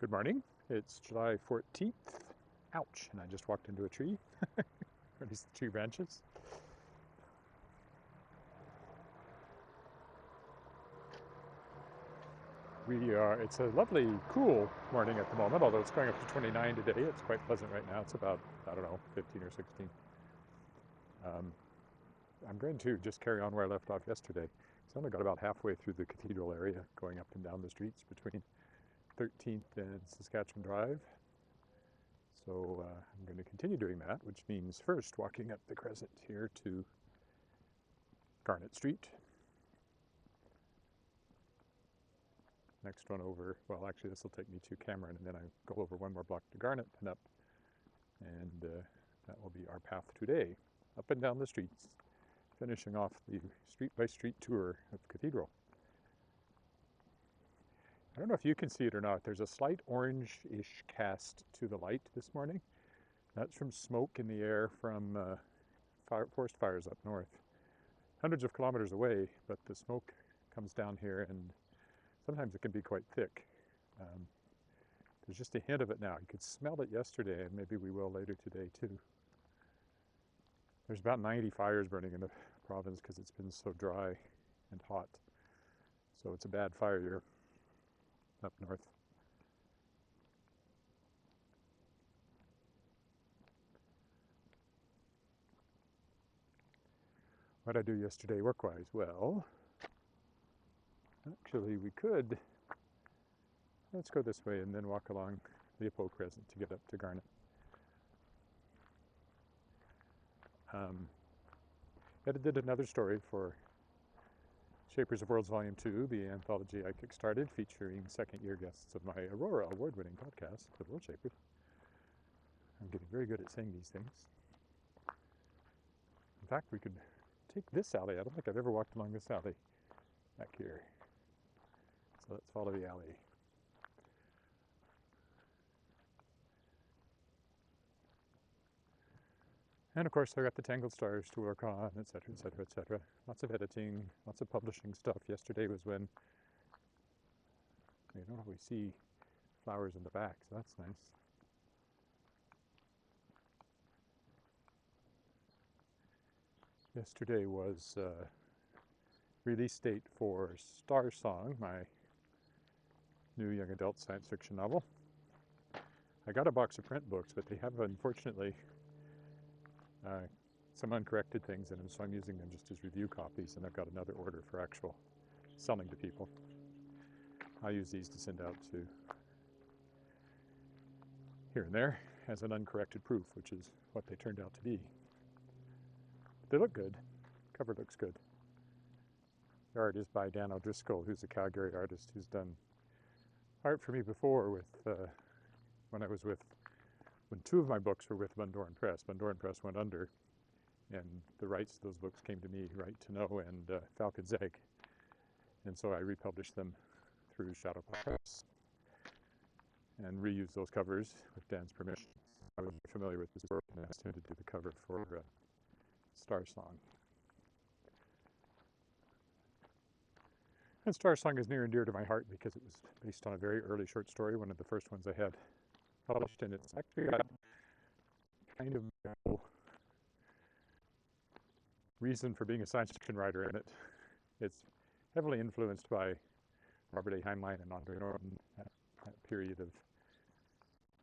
Good morning. It's July 14th. Ouch, and I just walked into a tree. Or at least the tree branches. It's a lovely, cool morning at the moment, although it's going up to 29 today. It's quite pleasant right now. It's about, I don't know, 15 or 16. I'm going to just carry on where I left off yesterday. So I only got about halfway through the Cathedral area, going up and down the streets between 13th and Saskatchewan Drive. So I'm going to continue doing that, which means first walking up the crescent here to Garnet Street. Next one over, well actually this will take me to Cameron, and then I go over one more block to Garnet and up, and that will be our path today, up and down the streets, finishing off the street-by-street tour of Cathedral. I don't know if you can see it or not, there's a slight orange-ish cast to the light this morning. That's from smoke in the air from forest fires up north. Hundreds of kilometers away, but the smoke comes down here and sometimes it can be quite thick. There's just a hint of it now. You could smell it yesterday, and maybe we will later today too. There's about 90 fires burning in the province because it's been so dry and hot. So it's a bad fire year up north. What did I do yesterday work-wise? Well, actually we could, let's go this way and then walk along Leopold Crescent to get up to Garnet. I did another story for Shapers of Worlds Volume 2, the anthology I kickstarted, featuring second-year guests of my Aurora award-winning podcast, The World Shapers. I'm getting very good at saying these things. In fact, we could take this alley. I don't think I've ever walked along this alley back here. So let's follow the alley. And of course I got the Tangled Stars to work on, etc., etc., etc. Lots of editing, lots of publishing stuff. Yesterday was when you don't always see flowers in the back, so that's nice. Yesterday was release date for Star Song, my new young adult science fiction novel. I got a box of print books, but they have, unfortunately, some uncorrected things in them, so I'm using them just as review copies, and I've got another order for actual selling to people. I use these to send out to here and there as an uncorrected proof, which is what they turned out to be. They look good. Cover looks good. The art is by Dan O'Driscoll, who's a Calgary artist who's done art for me before with when two of my books were with Van Doren Press. Van Doren Press went under, and the rights to those books came to me, Right to Know and Falcon's Egg. And so I republished them through Shadowpaw Press and reused those covers with Dan's permission. I was familiar with his work and asked him to do the cover for Star Song. And Star Song is near and dear to my heart because it was based on a very early short story, one of the first ones I had published, and it's actually got kind of no reason for being a science fiction writer in it. It's heavily influenced by Robert A. Heinlein and Andre Norton, that period of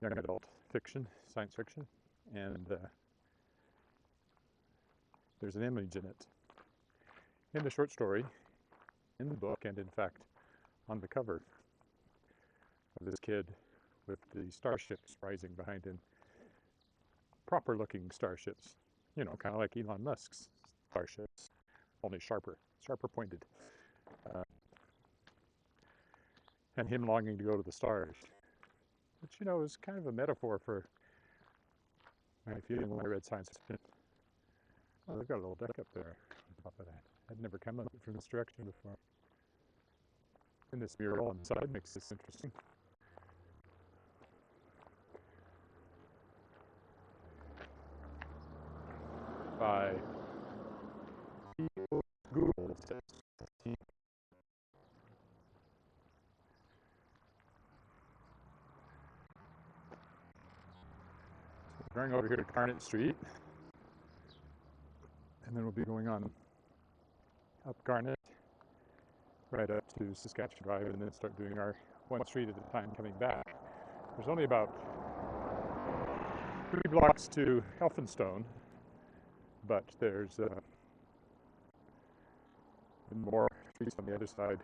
young adult fiction, science fiction, and there's an image in it, in the short story, in the book, and in fact on the cover, of this kid with the starships rising behind him. Proper looking starships, you know, kind of like Elon Musk's starships, only sharper pointed. And him longing to go to the stars, which, you know, is kind of a metaphor for my feeling when I read science fiction. Oh, they've got a little deck up there on top of that. I'd never come at it from this direction before. And this mural on the side makes this interesting. By Google says Going over here to Garnet Street, and then we'll be going on up Garnet, right up to Saskatchewan Drive, and then start doing our one street at a time coming back. There's only about 3 blocks to Elphinstone, but there's more streets on the other side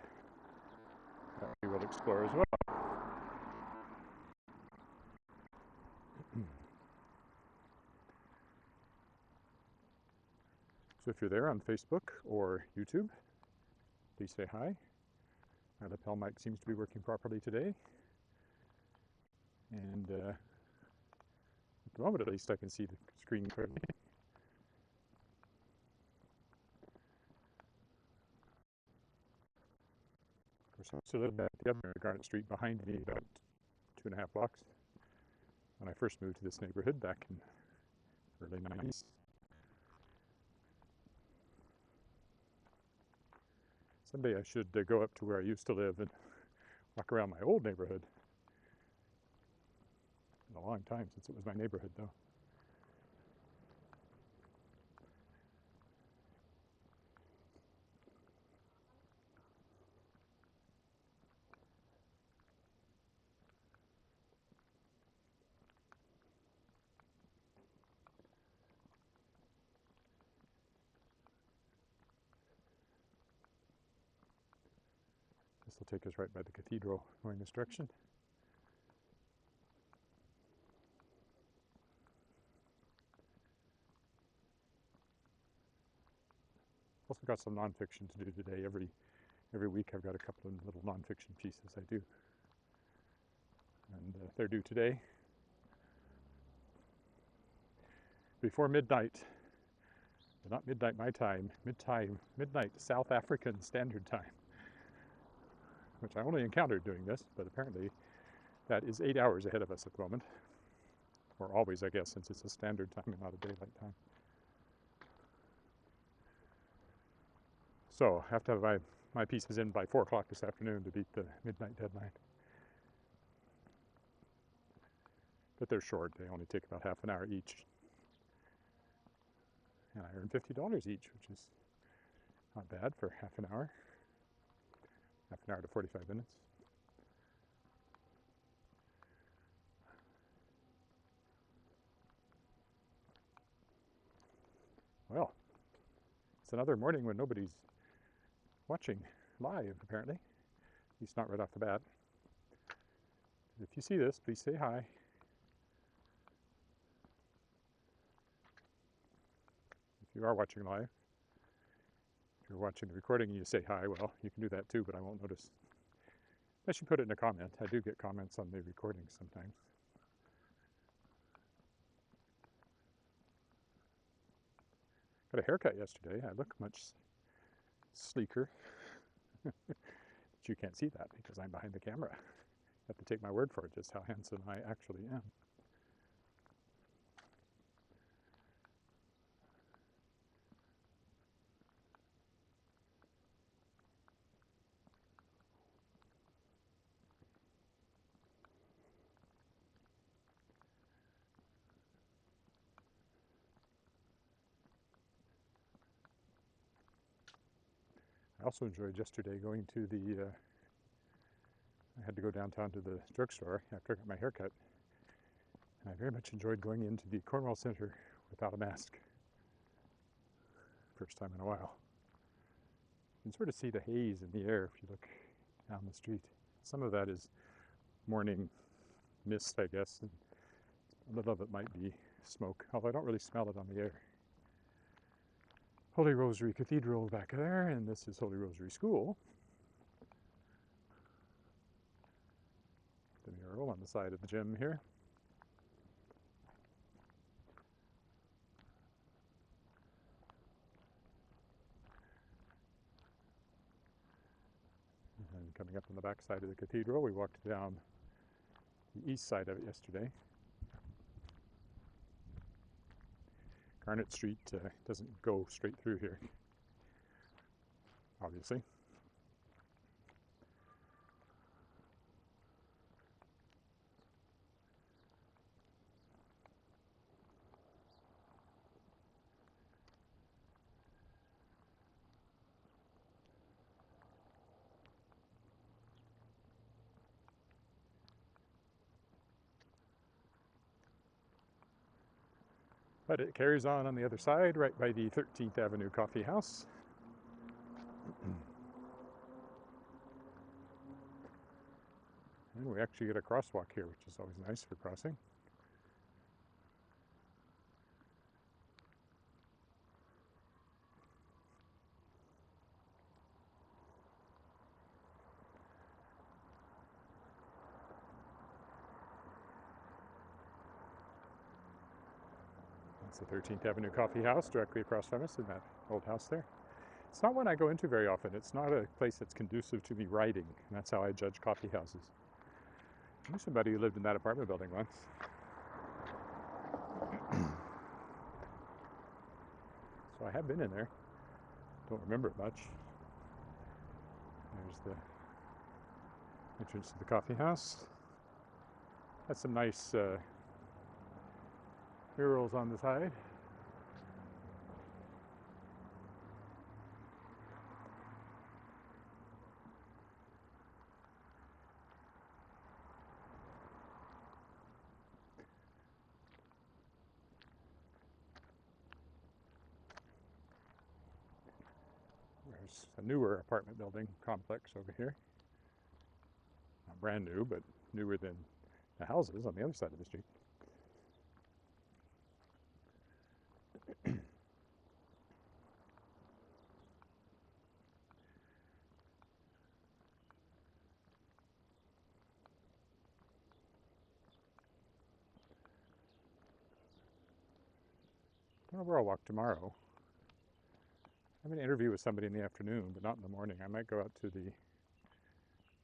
that we will explore as well. So if you're there on Facebook or YouTube, please say hi. My lapel mic seems to be working properly today. And at the moment at least I can see the screen clearly. Of course, I used to live at the other Garnet Street behind me, about 2.5 blocks, when I first moved to this neighbourhood back in the early 90s. Someday I should go up to where I used to live and walk around my old neighbourhood. It's been a long time since it was my neighbourhood, though. This will take us right by the cathedral going this direction. Also got some nonfiction to do today. Every week I've got a couple of little nonfiction pieces I do. And they're due today. Before midnight, but not midnight my time, midnight South African Standard Time, which I only encountered doing this, but apparently that is 8 hours ahead of us at the moment. Or always, I guess, since it's a standard time and not a daylight time. So I have to have my pieces in by 4 o'clock this afternoon to beat the midnight deadline. But they're short. They only take about half an hour each. And I earn $50 each, which is not bad for half an hour. Half an hour to 45 minutes. Well, it's another morning when nobody's watching live, apparently. At least not right off the bat. If you see this, please say hi. If you are watching live, if you're watching the recording and you say hi, well, you can do that too, but I won't notice. Unless you put it in a comment. I do get comments on the recordings sometimes. Got a haircut yesterday. I look much sleeker. But you can't see that because I'm behind the camera. You have to take my word for it, just how handsome I actually am. I also enjoyed yesterday going to I had to go downtown to the drugstore after I got my haircut. And I very much enjoyed going into the Cornwall Centre without a mask. First time in a while. You can sort of see the haze in the air if you look down the street. Some of that is morning mist, I guess, and a little of it might be smoke, although I don't really smell it on the air. Holy Rosary Cathedral back there, and this is Holy Rosary School. The mural on the side of the gym here. And coming up on the back side of the cathedral, we walked down the east side of it yesterday. Garnet Street doesn't go straight through here, obviously. But it carries on the other side, right by the 13th Avenue Coffee House. And we actually get a crosswalk here, which is always nice for crossing. That's the 13th Avenue Coffee House directly across from us in that old house there. It's not one I go into very often. It's not a place that's conducive to me writing, and that's how I judge coffee houses. I knew somebody who lived in that apartment building once. So I have been in there. Don't remember it much. There's the entrance to the coffee house. That's some nice murals on the side. There's a newer apartment building complex over here. Not brand new, but newer than the houses on the other side of the street. Don't know where I'll walk tomorrow. I have an interview with somebody in the afternoon, but not in the morning. I might go out to the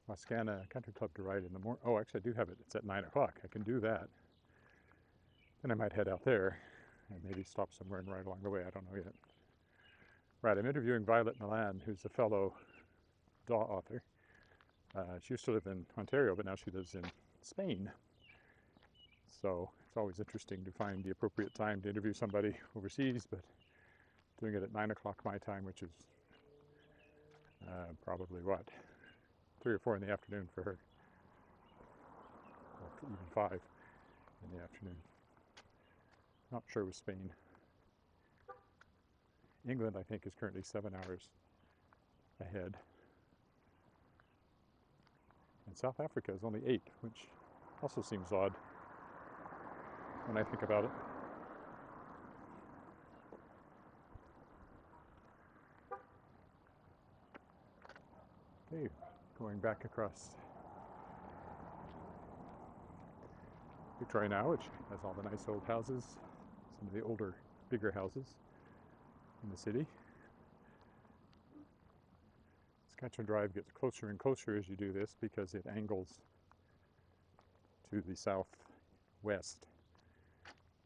Wascana Country Club to ride in the morning. Oh, actually, I do have it. It's at 9 o'clock. I can do that. Then I might head out there and maybe stop somewhere and ride along the way. I don't know yet. Right, I'm interviewing Violet Milan, who's a fellow Daw author. She used to live in Ontario, but now she lives in Spain. So it's always interesting to find the appropriate time to interview somebody overseas, but doing it at 9 o'clock my time, which is probably what, 3 or 4 in the afternoon for her, or even 5 in the afternoon. Not sure with Spain. England, I think, is currently 7 hours ahead. And South Africa is only 8, which also seems odd when I think about it. Okay, going back across Victoria now, which has all the nice old houses, some of the older, bigger houses in the city. Saskatchewan Drive gets closer and closer as you do this because it angles to the southwest,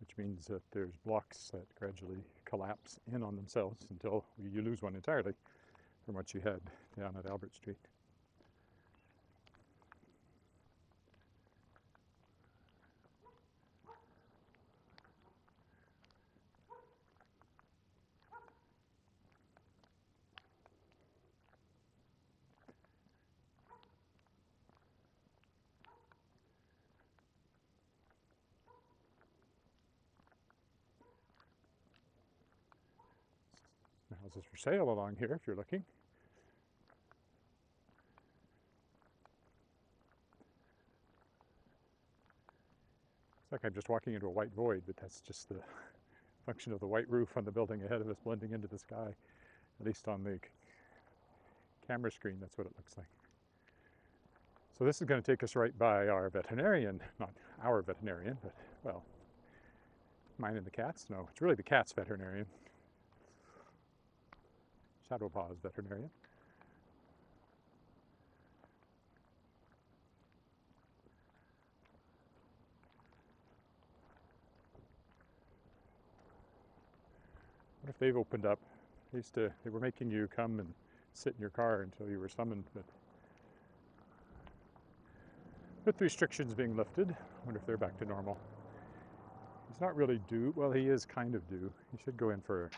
which means that there's blocks that gradually collapse in on themselves until you lose one entirely from what you had down at Albert Street. Houses for sale along here if you're looking. It's like I'm just walking into a white void, but that's just the function of the white roof on the building ahead of us blending into the sky. At least on the camera screen, that's what it looks like. So this is going to take us right by our veterinarian, not our veterinarian, but, well, mine and the cats. No, it's really the cat's veterinarian. Shadowpaw's veterinarian. What if they've opened up? They were making you come and sit in your car until you were summoned, but with restrictions being lifted, I wonder if they're back to normal. He's not really due. Well, he is kind of due. He should go in for,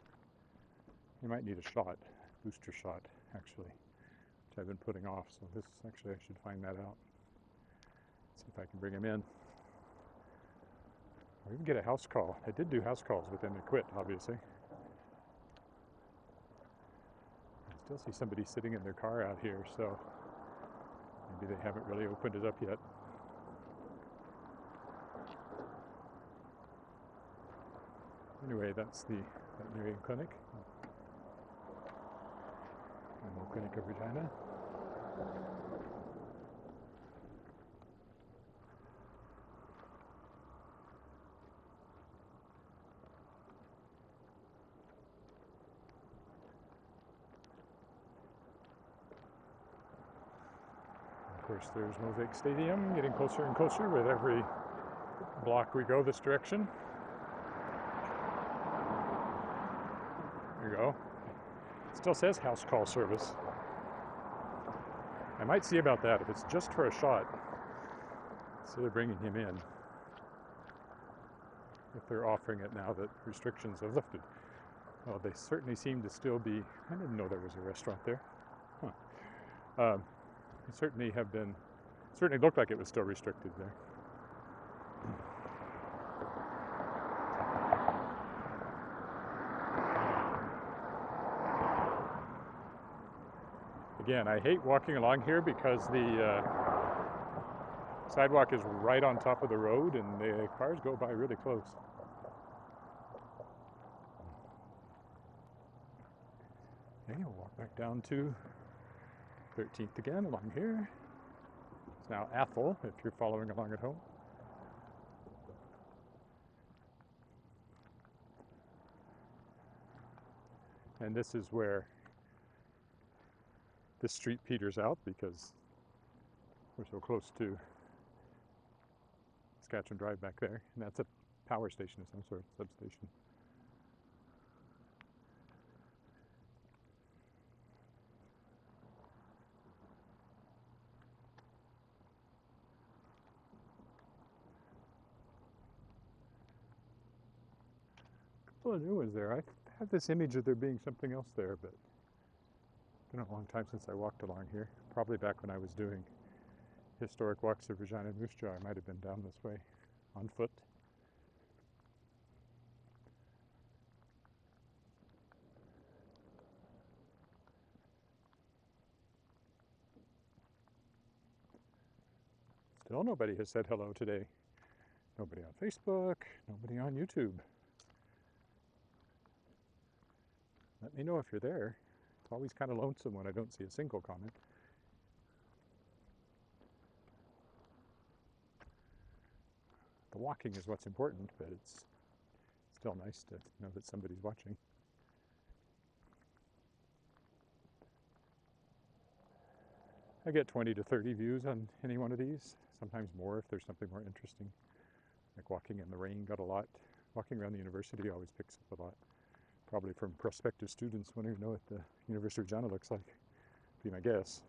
he might need a shot, booster shot, actually, which I've been putting off. So this, actually, I should find that out. See if I can bring him in. Or even get a house call. I did do house calls, but then they quit, obviously. I still see somebody sitting in their car out here, so maybe they haven't really opened it up yet. Anyway, that's the veterinary clinic. Animal Clinic of Regina. Of course, there's Mosaic Stadium, getting closer and closer with every block we go this direction. There you go. It still says house call service. I might see about that if it's just for a shot, instead of bringing him in. If they're offering it now that restrictions have lifted. Well, they certainly seem to still be. I didn't know there was a restaurant there. Huh. It certainly have been. Certainly looked like it was still restricted there. Again, I hate walking along here because the sidewalk is right on top of the road and the cars go by really close. Okay, we'll walk back down to 13th again along here. It's now Athol if you're following along at home. And this is where this street peters out because we're so close to Saskatchewan Drive back there. And that's a power station of some sort, substation. A couple of new ones there. I have this image of there being something else there, but it's been a long time since I walked along here. Probably back when I was doing historic walks of Regina and Moose Jaw. I might have been down this way on foot. Still nobody has said hello today. Nobody on Facebook, nobody on YouTube. Let me know if you're there. It's always kind of lonesome when I don't see a single comment. The walking is what's important, but it's still nice to know that somebody's watching. I get 20 to 30 views on any one of these, sometimes more if there's something more interesting. Like walking in the rain got a lot. Walking around the university always picks up a lot. Probably from prospective students wanting to know what the University of Regina looks like, be my guess.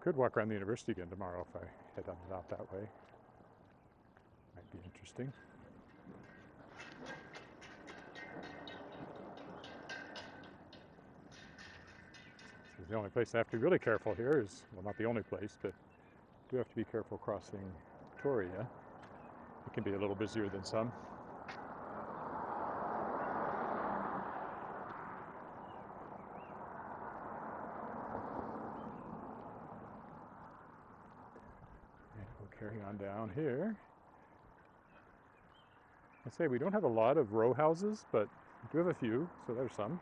Could walk around the university again tomorrow if I head out that way. Might be interesting. So the only place I have to be really careful here is, well, not the only place, but I do have to be careful crossing Victoria. It can be a little busier than some. And we'll carry on down here. I say we don't have a lot of row houses, but we do have a few, so there's some.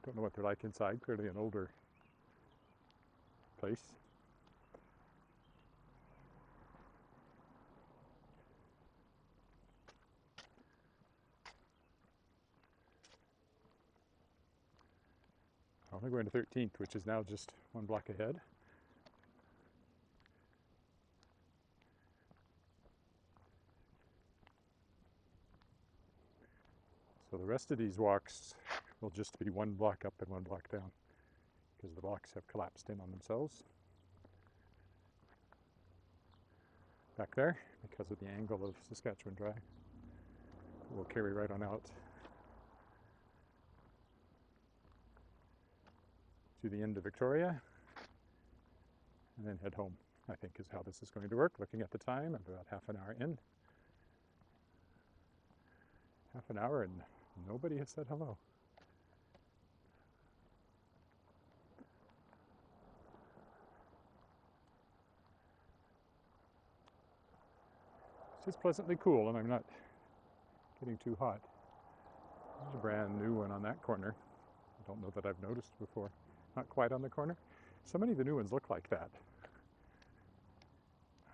Don't know what they're like inside, clearly an older place. Only going to 13th, which is now just one block ahead. So the rest of these walks will just be one block up and one block down because the blocks have collapsed in on themselves. Back there, because of the angle of Saskatchewan Drive, we'll carry right on out. to the end of Victoria and then head home, I think is how this is going to work. Looking at the time, I'm about half an hour in. Half an hour and nobody has said hello. It's pleasantly cool and I'm not getting too hot. There's a brand new one on that corner. I don't know that I've noticed before. Not quite on the corner. So many of the new ones look like that.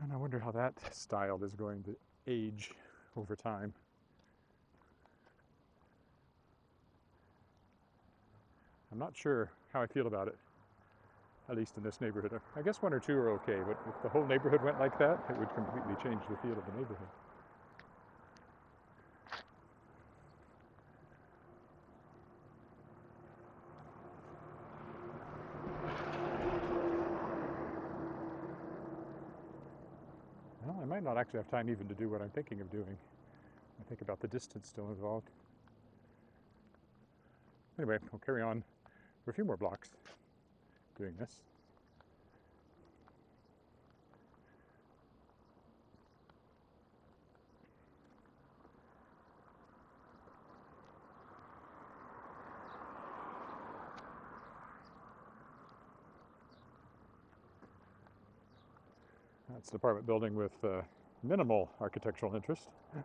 And I wonder how that style is going to age over time. I'm not sure how I feel about it, at least in this neighborhood. I guess one or two are okay, but if the whole neighborhood went like that, it would completely change the feel of the neighborhood. Well, I might not actually have time even to do what I'm thinking of doing. I think about the distance still involved. Anyway, I'll carry on for a few more blocks doing this. That's an apartment building with minimal architectural interest. Now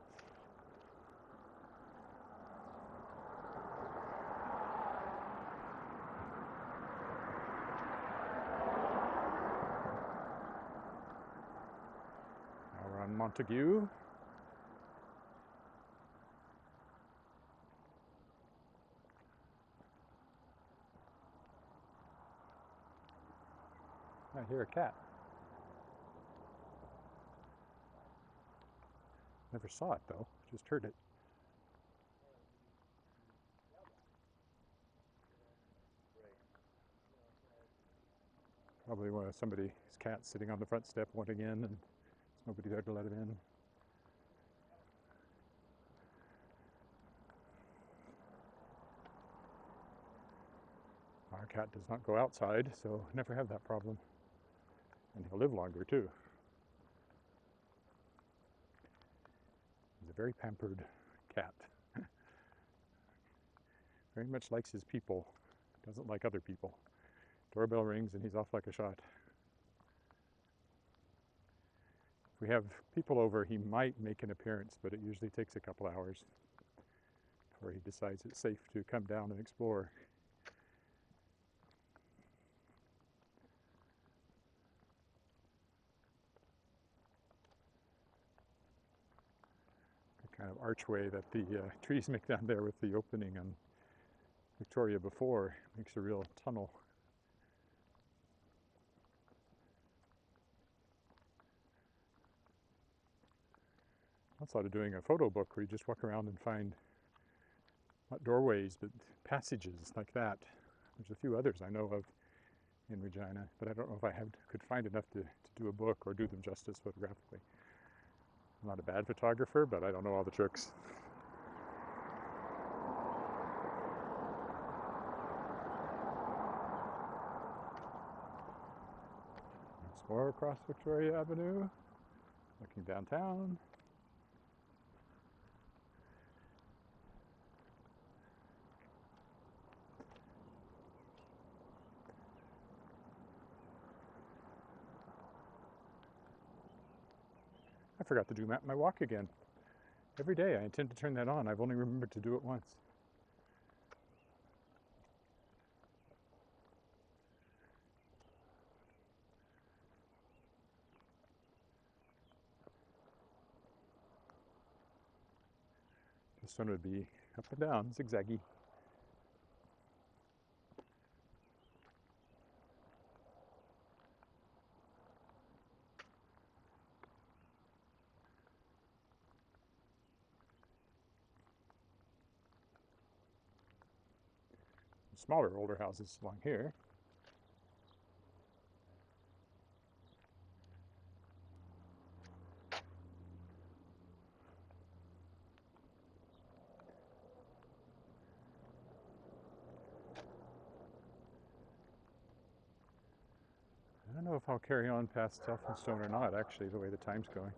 we're on Montague. I hear a cat. Never saw it though, just heard it. Probably somebody's cat sitting on the front step wanting in and there's nobody there to let him in. Our cat does not go outside, so never have that problem. And he'll live longer too. He's a very pampered cat. Very much likes his people, doesn't like other people. Doorbell rings and he's off like a shot. If we have people over, he might make an appearance, but it usually takes a couple hours before he decides it's safe to come down and explore. The kind of archway that the trees make down there with the opening on Victoria before makes a real tunnel. I thought of doing a photo book where you just walk around and find not doorways but passages like that. There's a few others I know of in Regina, but I don't know if I could find enough to do a book or do them justice photographically. I'm not a bad photographer, but I don't know all the tricks. Explore across Victoria Avenue, looking downtown. I forgot to do my walk again. Every day I intend to turn that on. I've only remembered to do it once. This one would be up and down, zigzaggy. Smaller, older houses along here. if I'll carry on past Elphinstone or not, actually, the way the time's going.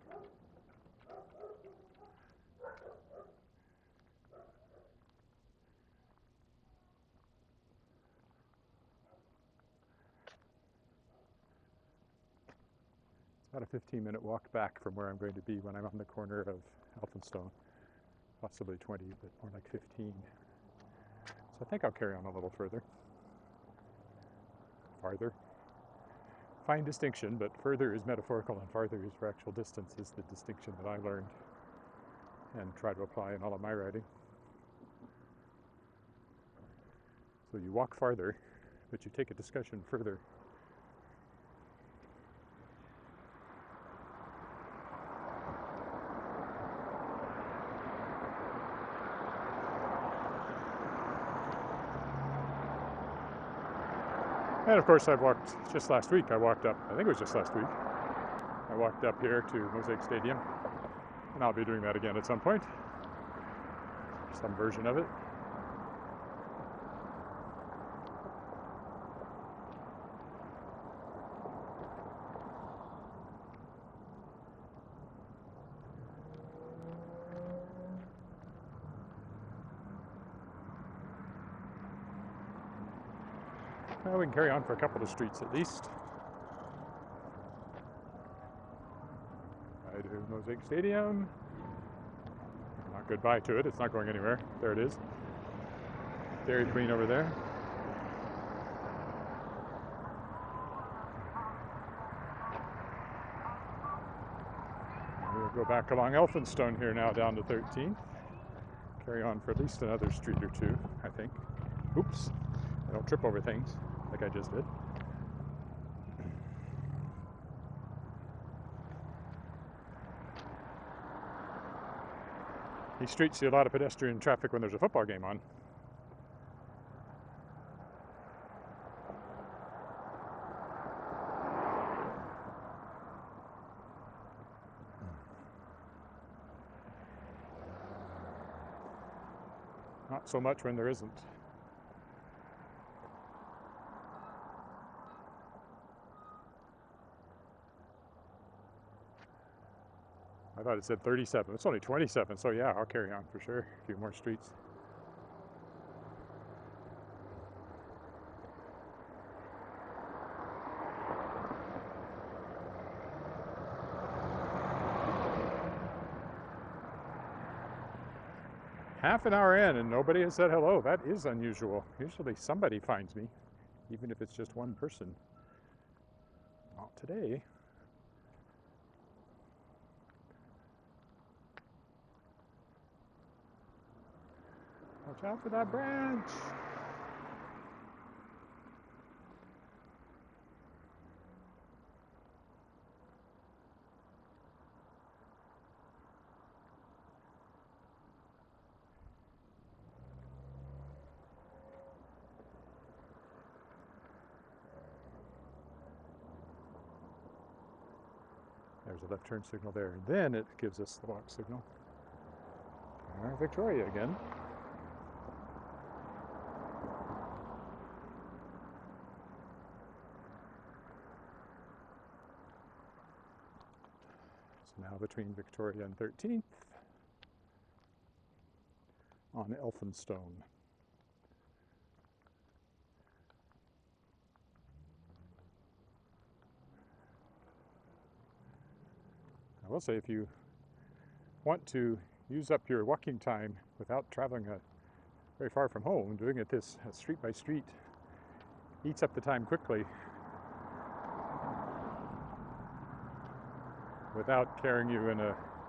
It's about a 15-minute walk back from where I'm going to be when I'm on the corner of Elphinstone. Possibly 20, but more like 15. So I think I'll carry on a little further. Farther. Fine distinction, but further is metaphorical and farther is for actual distance is the distinction that I learned and try to apply in all of my writing. So you walk farther, but you take a discussion further. And of course, I've walked just last week. I walked up, I think it was just last week. I walked up here to Mosaic Stadium, and I'll be doing that again at some point. Some version of it. Well, we can carry on for a couple of streets at least. Bye to Mosaic Stadium. Not goodbye to it, it's not going anywhere. There it is. Dairy Queen over there. And we'll go back along Elphinstone here now down to 13th. Carry on for at least another street or two, I think. Oops, I don't trip over things like I just did. These streets see a lot of pedestrian traffic when there's a football game on. Not so much when there isn't. I thought it said 37. It's only 27, so yeah, I'll carry on for sure. A few more streets. Half an hour in and nobody has said hello. That is unusual. Usually somebody finds me, even if it's just one person. Not today. Watch out for that branch. There's a left turn signal there. And then it gives us the walk signal. Victoria again. Now between Victoria and 13th on Elphinstone. I will say if you want to use up your walking time without traveling very far from home, doing it this street by street eats up the time quickly without carrying you in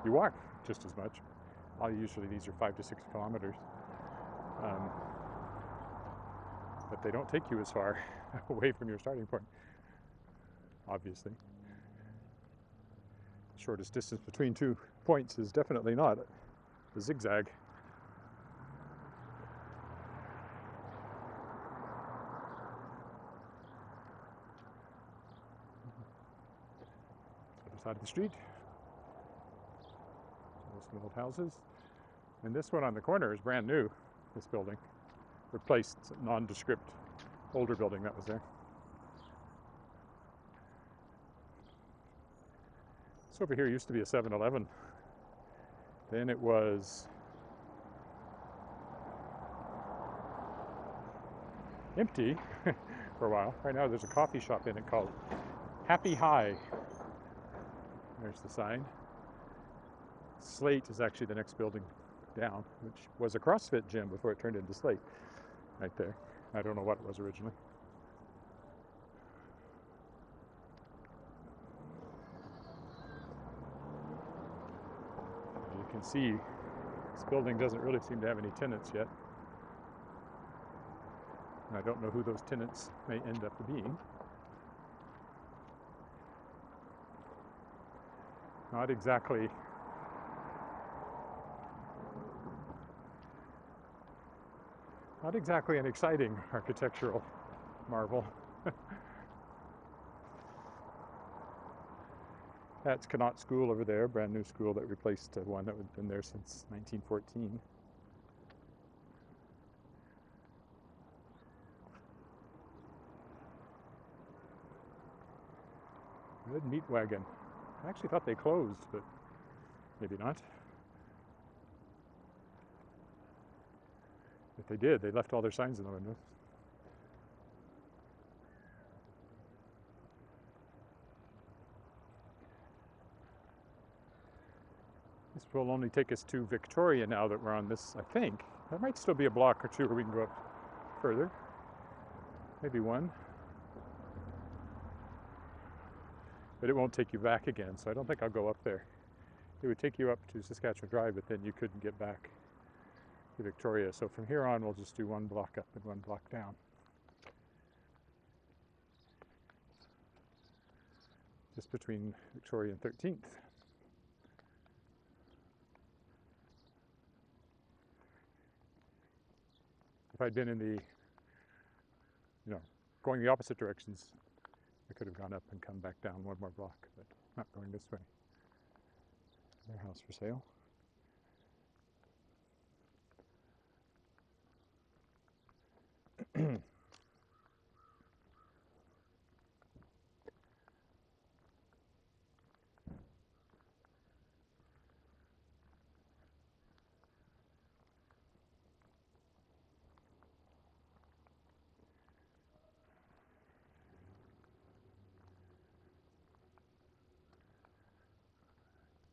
you walk just as much. Usually these are 5 to 6 kilometers. But they don't take you as far away from your starting point, obviously. The shortest distance between 2 points is definitely not a zigzag. Other side of the street. There's some old houses. And this one on the corner is brand new, this building. Replaced nondescript older building that was there. This over here used to be a 7-Eleven. Then it was empty for a while. Right now there's a coffee shop in it called Happy High. There's the sign. Slate is actually the next building down, which was a CrossFit gym before it turned into Slate. Right there. I don't know what it was originally. You can see this building doesn't really seem to have any tenants yet. And I don't know who those tenants may end up being. Not exactly an exciting architectural marvel. That's Connaught School over there, brand new school that replaced one that had been there since 1914. Red Meat Wagon. I actually thought they closed, but maybe not. If they did, they left all their signs in the windows. This will only take us to Victoria now that we're on this, I think. There might still be a block or two where we can go up further. Maybe one. But it won't take you back again, so I don't think I'll go up there. It would take you up to Saskatchewan Drive, but then you couldn't get back to Victoria. So from here on, we'll just do one block up and one block down. Just between Victoria and 13th. If I'd been in the, going the opposite directions, I could have gone up and come back down one more block, but not going this way. Their house for sale.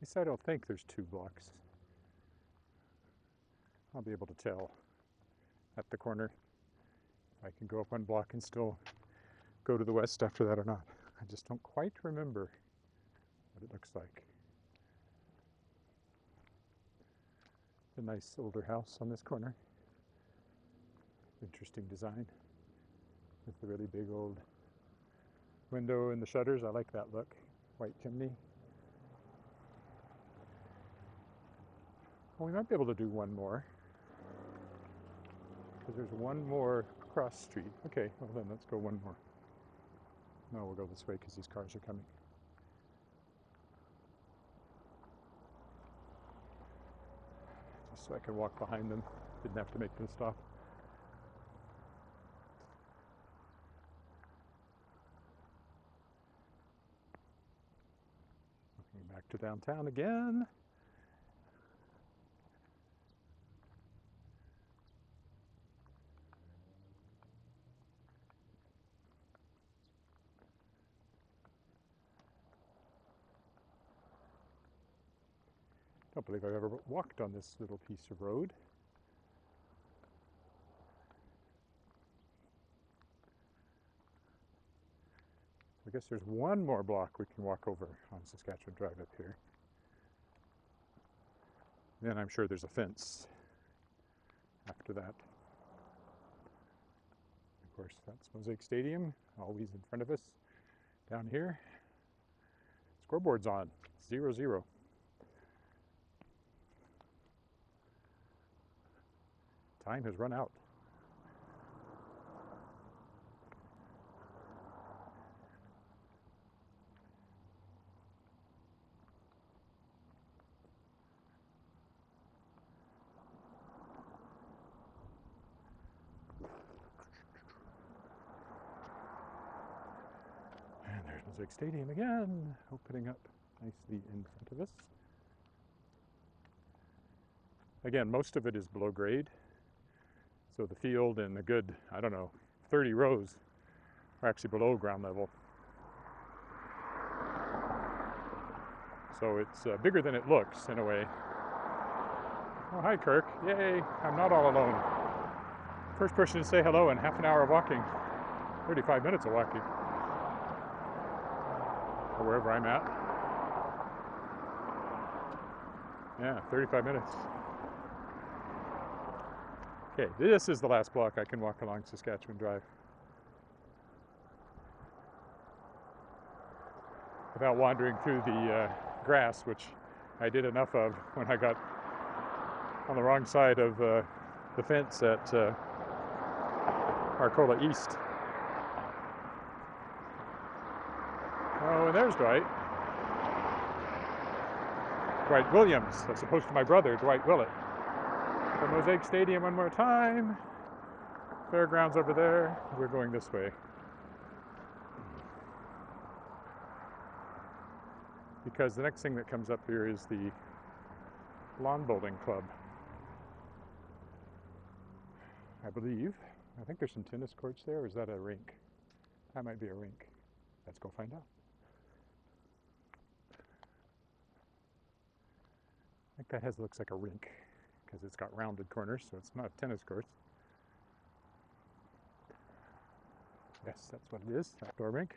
At least I don't think there's two blocks. I'll be able to tell at the corner if I can go up one block and still go to the west after that or not. I just don't quite remember what it looks like. A nice older house on this corner. Interesting design with the really big old window and the shutters. I like that look. White chimney. Well, we might be able to do one more, because there's one more cross street. Okay, well then let's go one more. No, we'll go this way because these cars are coming. Just so I can walk behind them. Didn't have to make them stop. Looking back to downtown again. I don't believe I've ever walked on this little piece of road. I guess there's one more block we can walk over on Saskatchewan Drive up here. Then I'm sure there's a fence after that. Of course, that's Mosaic Stadium, always in front of us. Down here, scoreboard's on, 0-0. Time has run out. And there's Mosaic Stadium again, opening up. nicely in front of us. Again, most of it is below grade. So the field and the good, I don't know, 30 rows are actually below ground level. So it's bigger than it looks in a way. Oh, hi Kirk. Yay, I'm not all alone. First person to say hello in half an hour of walking. 35 minutes of walking. Or wherever I'm at. Yeah, 35 minutes. Okay, this is the last block I can walk along Saskatchewan Drive without wandering through the grass, which I did enough of when I got on the wrong side of the fence at Arcola East. Oh, and there's Dwight. Dwight Williams, as opposed to my brother, Dwight Willett. The Mosaic Stadium one more time. Fairgrounds over there. We're going this way. Because the next thing that comes up here is the lawn bowling club. I believe. I think there's some tennis courts there, or is that a rink? That might be a rink. Let's go find out. I think that looks like a rink because it's got rounded corners, so it's not tennis courts. Yes, that's what it is, outdoor rink.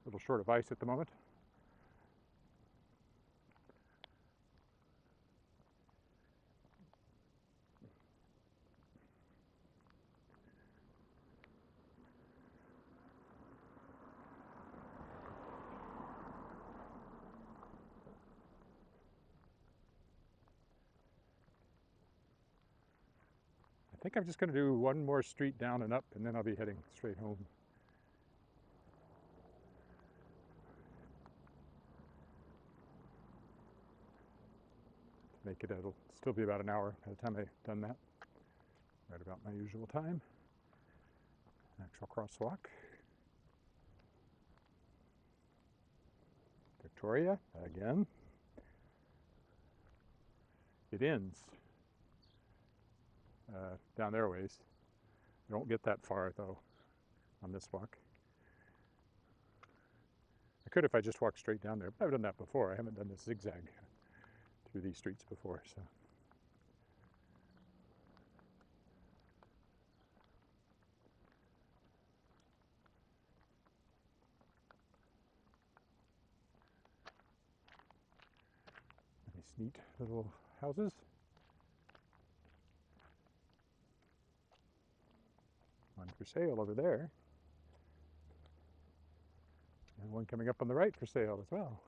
A little short of ice at the moment. I think I'm just going to do one more street down and up, and then I'll be heading straight home. To make it, it'll still be about an hour by the time I've done that. Right about my usual time. Actual crosswalk. Victoria, again. It ends down there a ways. You don't get that far though on this walk. I could if I just walked straight down there, but I've done that before. I haven't done this zigzag through these streets before, so. Nice, neat little houses. One for sale over there. And one coming up on the right for sale as well.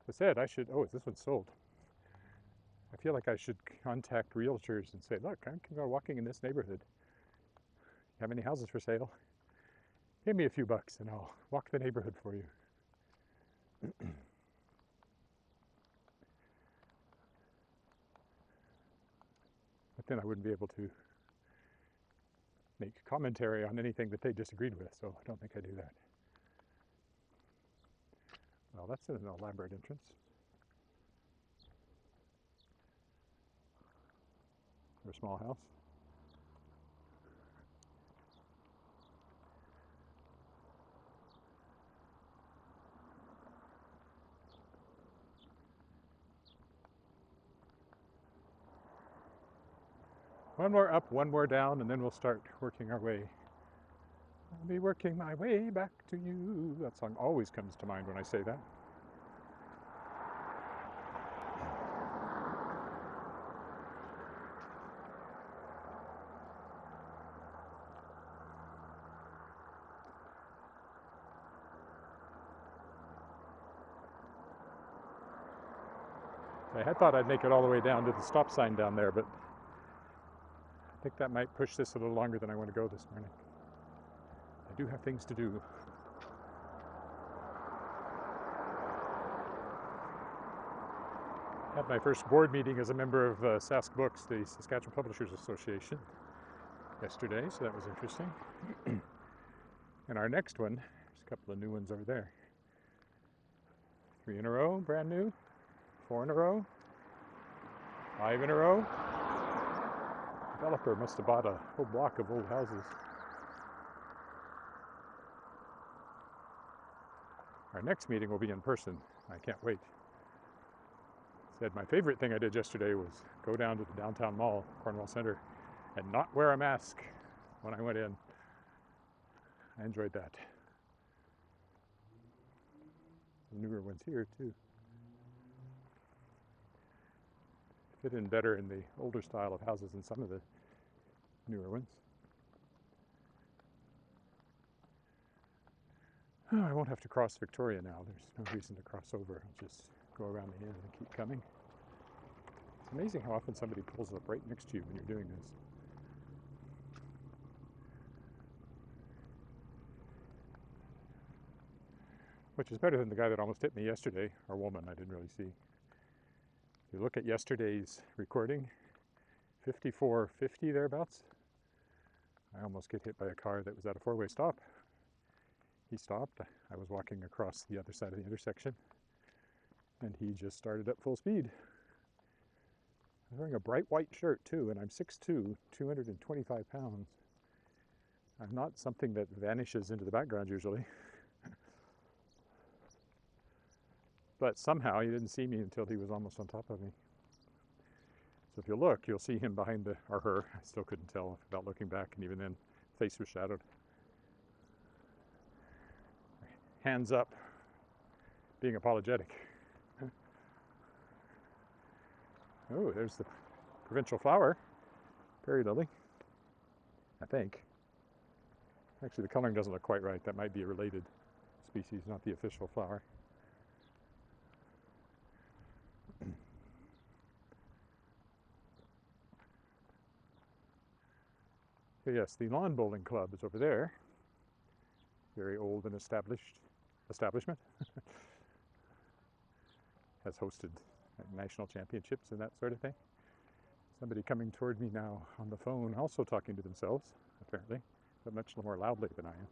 As I said, I should, oh, this one's sold. I feel like I should contact realtors and say, look, I'm walking in this neighborhood. You have any houses for sale? Give me a few bucks and I'll walk the neighborhood for you. But then I wouldn't be able to make commentary on anything that they disagreed with, so I don't think I do that. Well, that's an elaborate entrance. For a small house. One more up, one more down, and then we'll start working our way. I'll be working my way back to you. That song always comes to mind when I say that. I had thought I'd make it all the way down to the stop sign down there, but I think that might push this a little longer than I want to go this morning. I do have things to do. Had my first board meeting as a member of Sask Books, the Saskatchewan Publishers Association, yesterday, so that was interesting. And our next one, there's a couple of new ones over there. 3 in a row, brand new. 4 in a row. 5 in a row. The developer must have bought a whole block of old houses. Our next meeting will be in person. I can't wait. Said my favorite thing I did yesterday was go down to the downtown mall, Cornwall Centre, and not wear a mask when I went in. I enjoyed that. Some newer ones here too. Fit in better in the older style of houses than some of the newer ones. Oh, I won't have to cross Victoria now. There's no reason to cross over. I'll just go around the end and keep coming. It's amazing how often somebody pulls up right next to you when you're doing this. Which is better than the guy that almost hit me yesterday, or woman, I didn't really see. If you look at yesterday's recording, 54:50 thereabouts, I almost get hit by a car that was at a four-way stop. He stopped. I was walking across the other side of the intersection, and he just started at full speed. I was wearing a bright white shirt too, and I'm 6'2", 225 pounds. I'm not something that vanishes into the background usually. But somehow he didn't see me until he was almost on top of me. So if you look, you'll see him behind the, or her, I still couldn't tell without looking back, and even then, face was shadowed. Hands up, being apologetic. Oh, there's the provincial flower, prairie lily, I think. Actually, the coloring doesn't look quite right. That might be a related species, not the official flower. So yes, the lawn bowling club is over there. Very old and establishment. Has hosted national championships and that sort of thing. Somebody coming toward me now on the phone, also talking to themselves, apparently, but much more loudly than I am.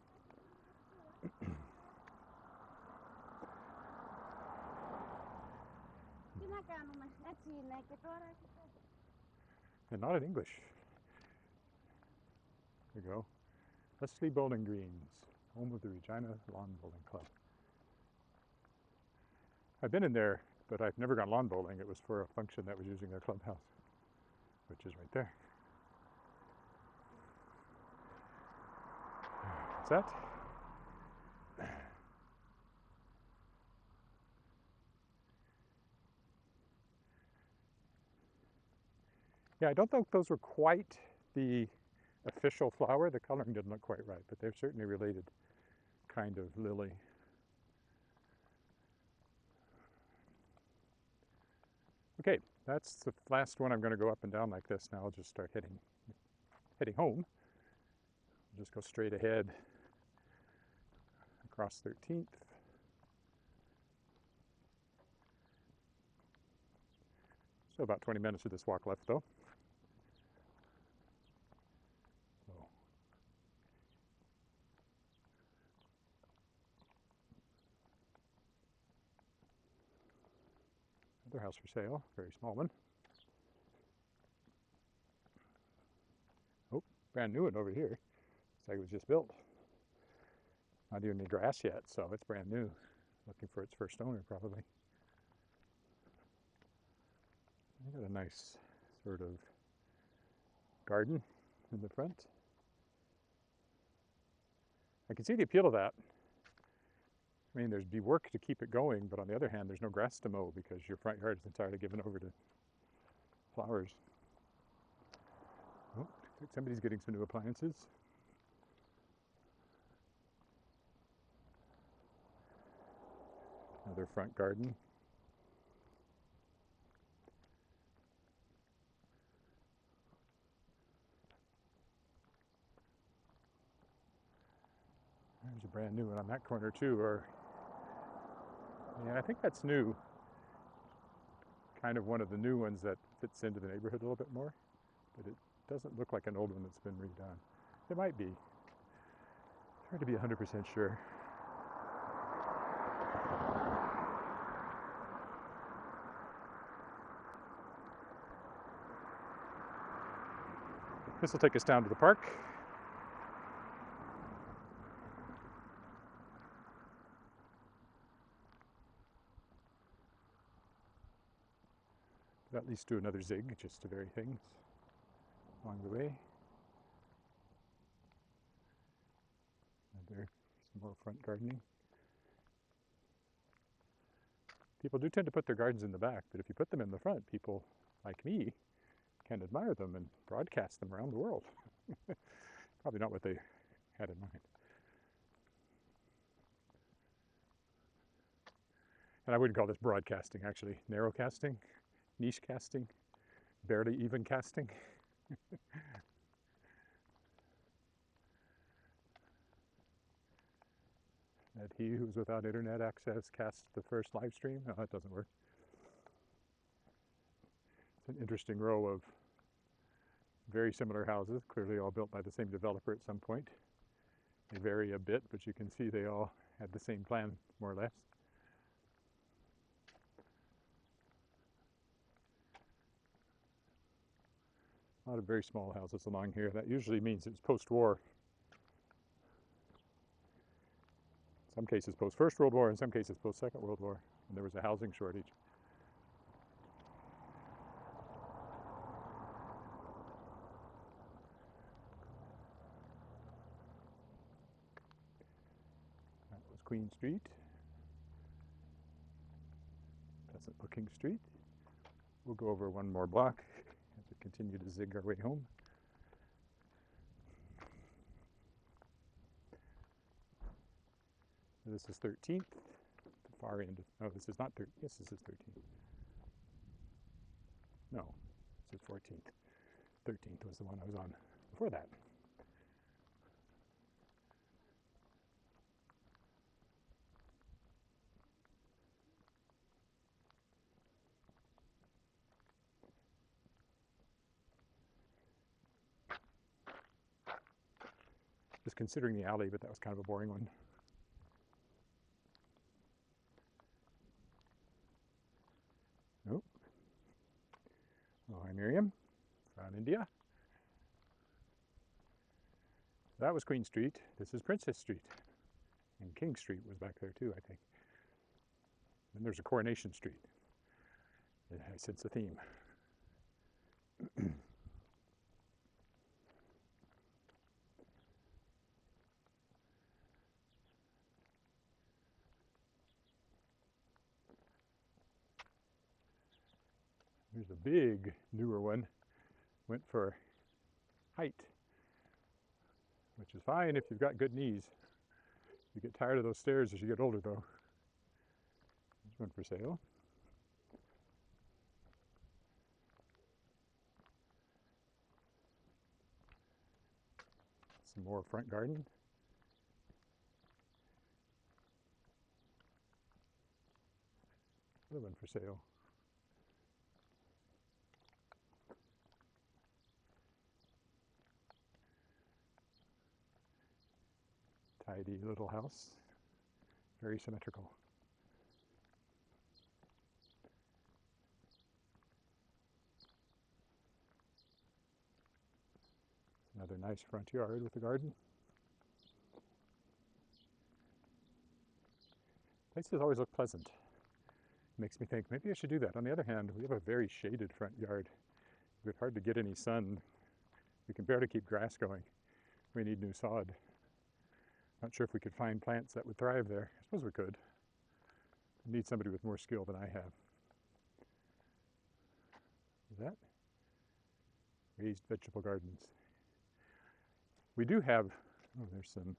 And not in English. There we go. Leslie Bowling Greens, home of the Regina Lawn Bowling Club. I've been in there, but I've never gone lawn bowling. It was for a function that was using their clubhouse, which is right there. What's that? Yeah, I don't think those were quite the official flower. The coloring didn't look quite right, but they're certainly related kind of lily. Okay, that's the last one. I'm going to go up and down like this. Now I'll just start heading home. I'll just go straight ahead across 13th. So about 20 minutes of this walk left though. Another house for sale, very small one. Oh, brand new one over here. Looks like it was just built. Not even any grass yet, so it's brand new. Looking for its first owner, probably. Got a nice sort of garden in the front. I can see the appeal of that. I mean, there'd be work to keep it going, but on the other hand, there's no grass to mow because your front yard is entirely given over to flowers. Oh, looks like somebody's getting some new appliances. Another front garden. There's a brand new one on that corner too, or yeah, I think that's new. Kind of one of the new ones that fits into the neighborhood a little bit more, but it doesn't look like an old one that's been redone. It might be. Hard to be 100% sure. This will take us down to the park. At least do another zig just to vary things along the way. And there's some more front gardening. People do tend to put their gardens in the back, but if you put them in the front, people like me can admire them and broadcast them around the world. Probably not what they had in mind. And I wouldn't call this broadcasting, actually. Narrowcasting, niche casting, barely even casting. That he who's without internet access cast the first live stream? No, that doesn't work. It's an interesting row of very similar houses, clearly all built by the same developer at some point. They vary a bit, but you can see they all had the same plan, more or less. A lot of very small houses along here. That usually means it's post-war. In some cases post-First World War, in some cases post-Second World War, when there was a housing shortage. That was Queen Street. Pleasant-looking street. We'll go over one more block as we continue to zig our way home. This is 13th, the far end. Oh, this is not 13th. Yes, this is 13th. No, this is 14th. 13th was the one I was on before that. Just considering the alley, but that was kind of a boring one. Nope. Oh, hi Miriam, from India. That was Queen Street. This is Princess Street. And King Street was back there too, I think. Then there's a Coronation Street. I sense a theme. Here's a big, newer one. Went for height, which is fine if you've got good knees. You get tired of those stairs as you get older, though. There's one for sale. Some more front garden. Another one for sale. Tidy little house, very symmetrical. Another nice front yard with a garden. Places always look pleasant. Makes me think maybe I should do that. On the other hand, we have a very shaded front yard. It's hard to get any sun. We can barely keep grass going. We need new sod. Not sure if we could find plants that would thrive there. I suppose we could. We need somebody with more skill than I have. Is that? Raised vegetable gardens. We do have, oh, there's some,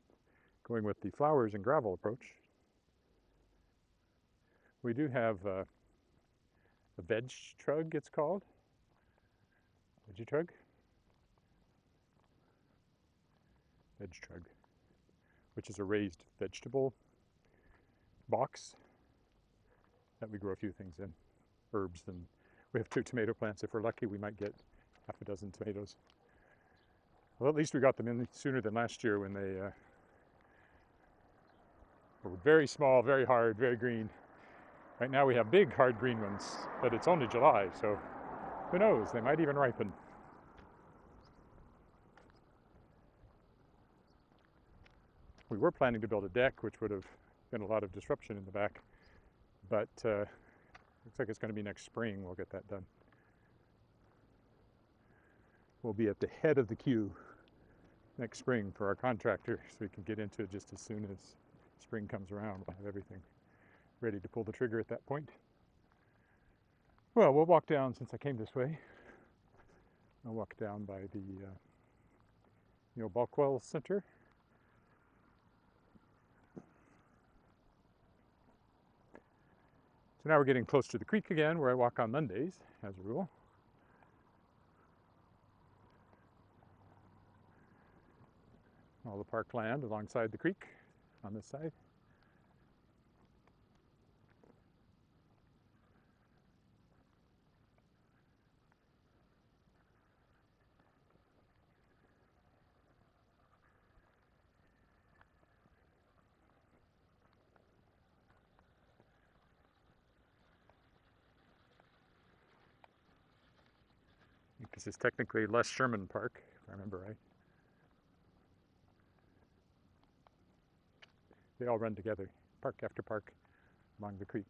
going with the flowers and gravel approach. We do have a veg trug, it's called. Veggie trug? Veg trug, which is a raised vegetable box that we grow a few things in, herbs, and we have 2 tomato plants. If we're lucky, we might get half a dozen tomatoes. Well, at least we got them in sooner than last year when they We're very small, very hard, very green. Right now we have big, hard green ones, but it's only July, so who knows? They might even ripen. We were planning to build a deck, which would have been a lot of disruption in the back, but looks like it's going to be next spring we'll get that done. We'll be at the head of the queue next spring for our contractor, so we can get into it just as soon as spring comes around. We'll have everything ready to pull the trigger at that point. Well, we'll walk down, since I came this way. I'll walk down by the Balkwell Center. So now we're getting close to the creek again, where I walk on Mondays, as a rule. All the parkland alongside the creek on this side. This is technically Les Sherman Park, if I remember right. They all run together, park after park, along the creek.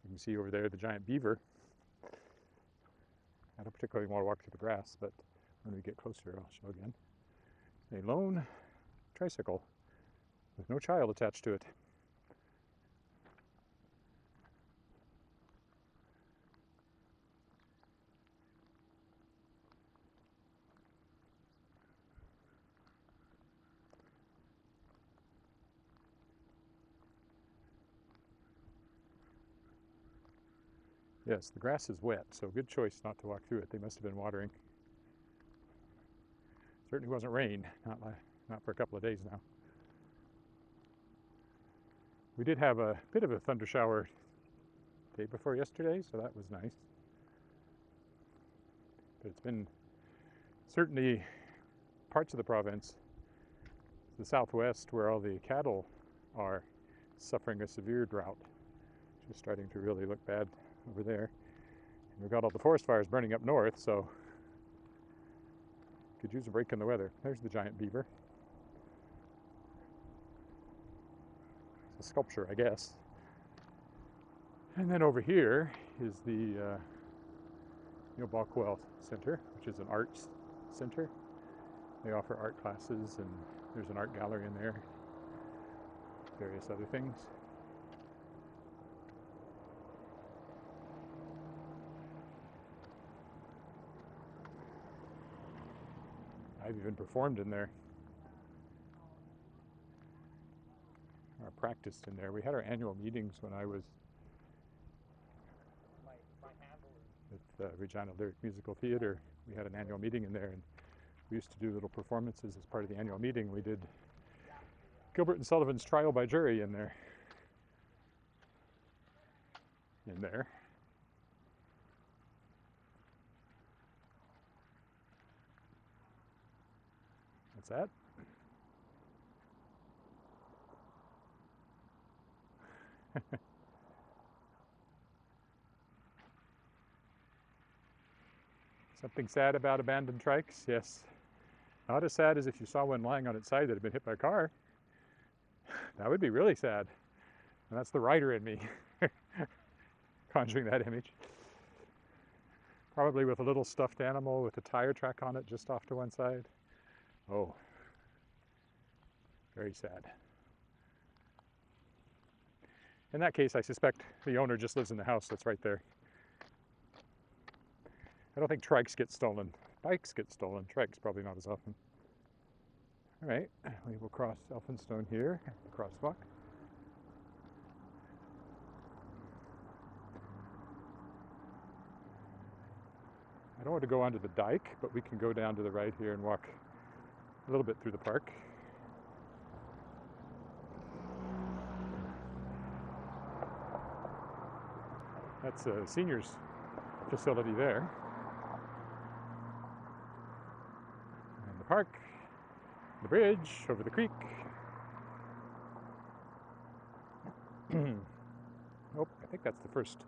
You can see over there the giant beaver. I don't particularly want to walk through the grass, but when we get closer, I'll show again. A lone tricycle with no child attached to it. Yes, the grass is wet, so good choice not to walk through it. They must have been watering. Certainly wasn't rain, not for a couple of days now. We did have a bit of a thunder shower day before yesterday, so that was nice. But it's been certainly parts of the province, the southwest, where all the cattle are, suffering a severe drought, which is starting to really look bad over there. And we've got all the forest fires burning up north, so could use a break in the weather. There's the giant beaver. It's a sculpture, I guess. And then over here is the Balkwell Center, which is an arts center. They offer art classes, and there's an art gallery in there, various other things. I've even performed in there, or practiced in there. We had our annual meetings when I was with Regina Lyric Musical Theatre. We had an annual meeting in there, and we used to do little performances as part of the annual meeting. We did Gilbert and Sullivan's Trial by Jury in there. What's that? Something sad about abandoned trikes? Yes. Not as sad as if you saw one lying on its side that had been hit by a car. That would be really sad. And that's the writer in me conjuring that image. Probably with a little stuffed animal with a tire track on it just off to one side. Oh, very sad. In that case, I suspect the owner just lives in the house that's right there. I don't think trikes get stolen. Bikes get stolen. Trikes probably not as often. All right, we will cross Elphinstone here, the crosswalk. I don't want to go onto the dike, but we can go down to the right here and walk a little bit through the park. That's a seniors facility there. And the park, the bridge over the creek. Oh, I think that's the first,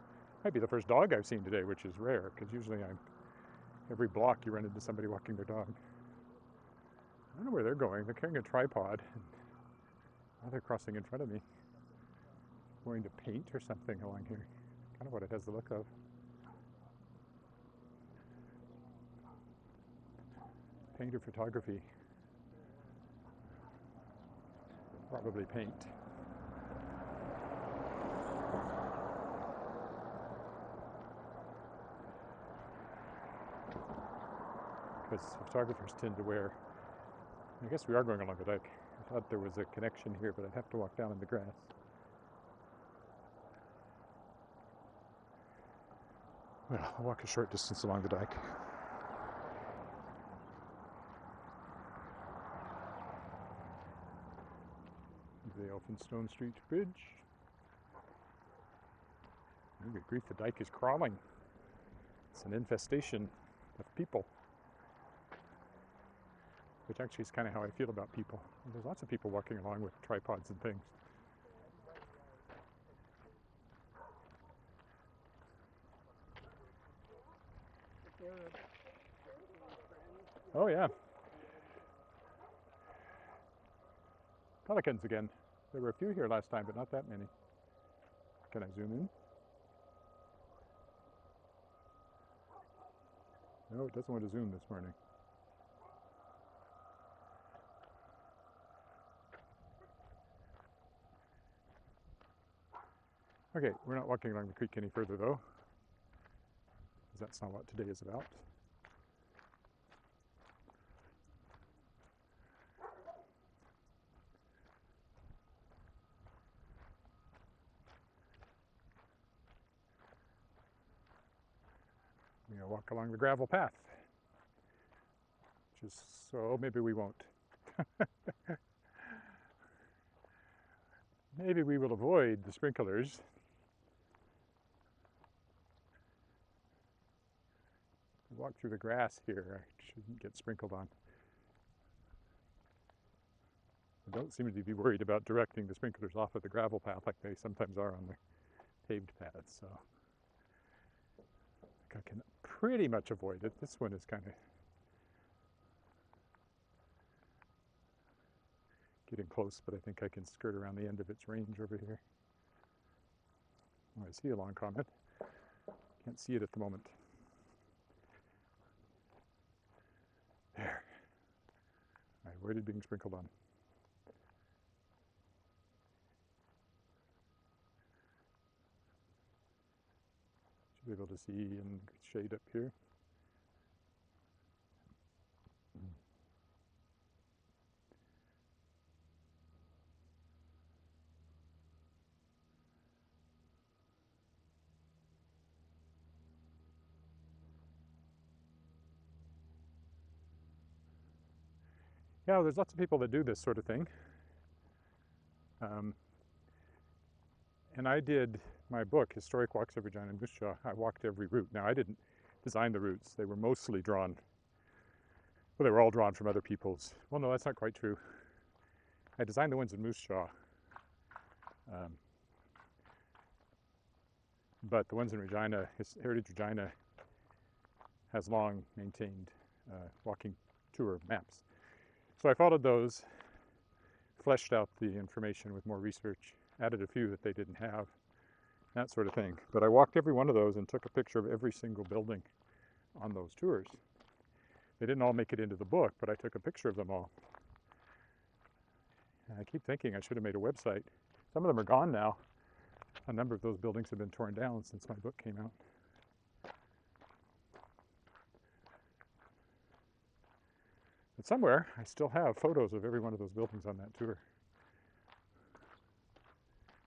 might be the first dog I've seen today, which is rare, because usually every block you run into somebody walking their dog. I don't know where they're going. They're carrying a tripod. And now they're crossing in front of me. Going to paint or something along here. Kind of what it has the look of. Paint or photography. Probably paint. Because photographers tend to wear, I guess we are going along the dike. I thought there was a connection here, but I'd have to walk down in the grass. Well, I'll walk a short distance along the dike. The Elphinstone Street Bridge. Oh, good grief, the dike is crawling. It's an infestation of people. Which actually is kind of how I feel about people. There's lots of people walking along with tripods and things. Oh yeah. Pelicans again. There were a few here last time, but not that many. Can I zoom in? No, it doesn't want to zoom this morning. Okay, we're not walking along the creek any further though, because that's not what today is about. We're going to walk along the gravel path, which is, so maybe we won't. Maybe we will avoid the sprinklers. Walk through the grass here, I shouldn't get sprinkled on. I don't seem to be worried about directing the sprinklers off of the gravel path like they sometimes are on the paved paths, so I think I can pretty much avoid it. This one is kind of getting close, but I think I can skirt around the end of its range over here. Oh, I see a long comet. Can't see it at the moment. There. I avoided being sprinkled on. Should be able to see in shade up here. Yeah, there's lots of people that do this sort of thing. And I did my book, Historic Walks of Regina and Moose Jaw. I walked every route. Now, I didn't design the routes. They were mostly drawn. Well, they were all drawn from other people's. Well, no, that's not quite true. I designed the ones in Moose Jaw. But the ones in Regina, Heritage Regina has long maintained walking tour maps. So I followed those, fleshed out the information with more research, added a few that they didn't have, that sort of thing. But I walked every one of those and took a picture of every single building on those tours. They didn't all make it into the book, but I took a picture of them all. And I keep thinking I should have made a website. Some of them are gone now. A number of those buildings have been torn down since my book came out. But somewhere, I still have photos of every one of those buildings on that tour.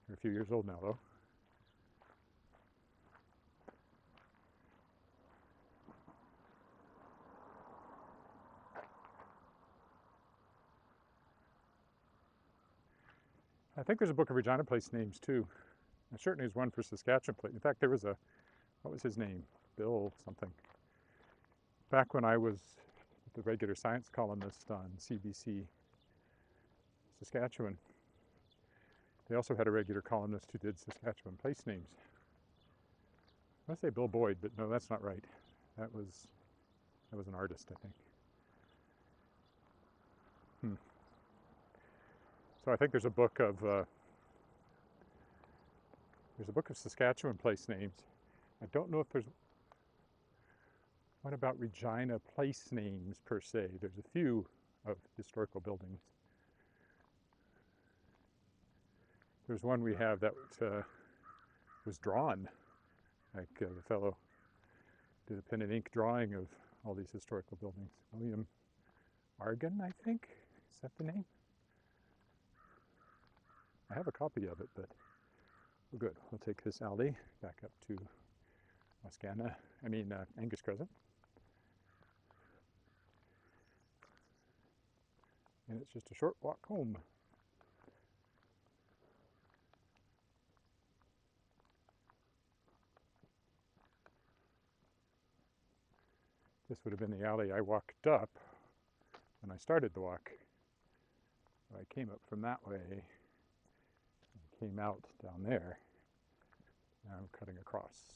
They're a few years old now, though. I think there's a book of Regina place names, too. There certainly is one for Saskatchewan place. In fact, there was a, what was his name? Bill something. Back when I was the regular science columnist on CBC Saskatchewan, they also had a regular columnist who did Saskatchewan place names. I say Bill Boyd, but no, that's not right. That was an artist, I think. So I think there's a book of Saskatchewan place names. I don't know if there's one about Regina place names per se. There's a few of historical buildings. There's one we have that was drawn, like the fellow did a pen and ink drawing of all these historical buildings. William Argan, I think, is that the name? I have a copy of it, but well, good. We'll take this alley back up to Angus Crescent. And it's just a short walk home. This would have been the alley I walked up when I started the walk. So I came up from that way and came out down there. Now I'm cutting across.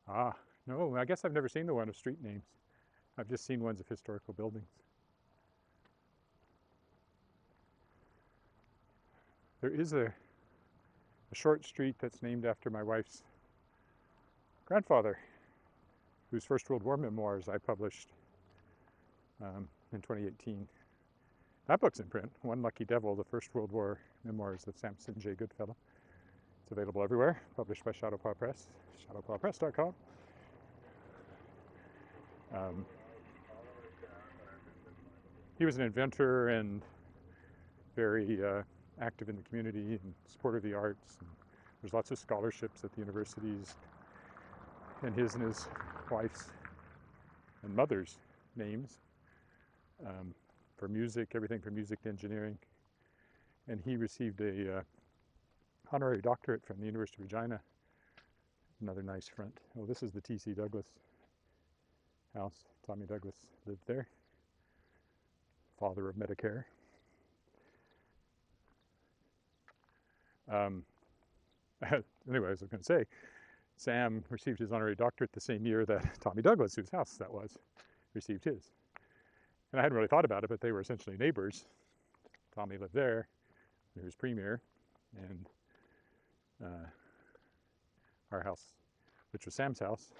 Ah, no, I guess I've never seen the one of street names. I've just seen ones of historical buildings. There is a short street that's named after my wife's grandfather, whose First World War memoirs I published in 2018. That book's in print, One Lucky Devil, the First World War memoirs of Samson J. Goodfellow. It's available everywhere, published by Shadowpaw Press, shadowpawpress.com. He was an inventor and very active in the community and supporter of the arts. And there's lots of scholarships at the universities, and his wife's and mother's names for music, everything from music to engineering. And he received a honorary doctorate from the University of Regina. Another nice front. Oh, this is the T.C. Douglas house. Tommy Douglas lived there. Father of Medicare. Anyway, as I was going to say, Sam received his honorary doctorate the same year that Tommy Douglas, whose house that was, received his. And I hadn't really thought about it, but they were essentially neighbors. Tommy lived there, he was premier, and our house, which was Sam's house,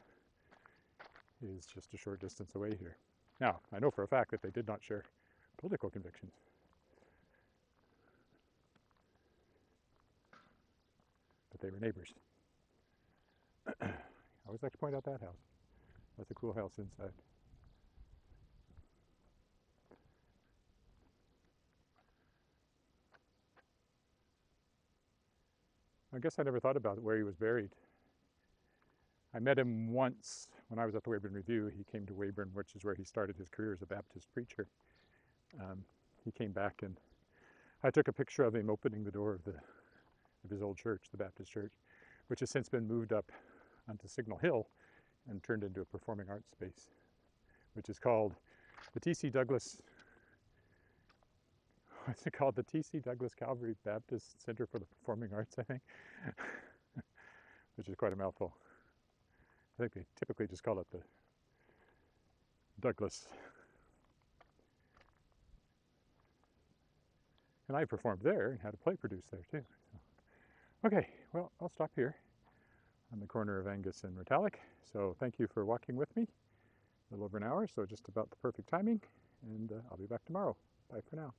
is just a short distance away here. Now, I know for a fact that they did not share political convictions. But they were neighbors. I always like to point out that house. That's a cool house inside. I guess I never thought about where he was buried. I met him once when I was at the Weyburn Review. He came to Weyburn, which is where he started his career as a Baptist preacher. He came back, and I took a picture of him opening the door of his old church, the Baptist church, which has since been moved up onto Signal Hill and turned into a performing arts space, which is called the T.C. Douglas, what's it called? The T.C. Douglas Calvary Baptist Center for the Performing Arts, I think, which is quite a mouthful. I think they typically just call it the Douglas. And I performed there and had a play produced there too. So. Okay, well, I'll stop here on the corner of Angus and Metallic. So thank you for walking with me. A little over an hour, so just about the perfect timing. And I'll be back tomorrow. Bye for now.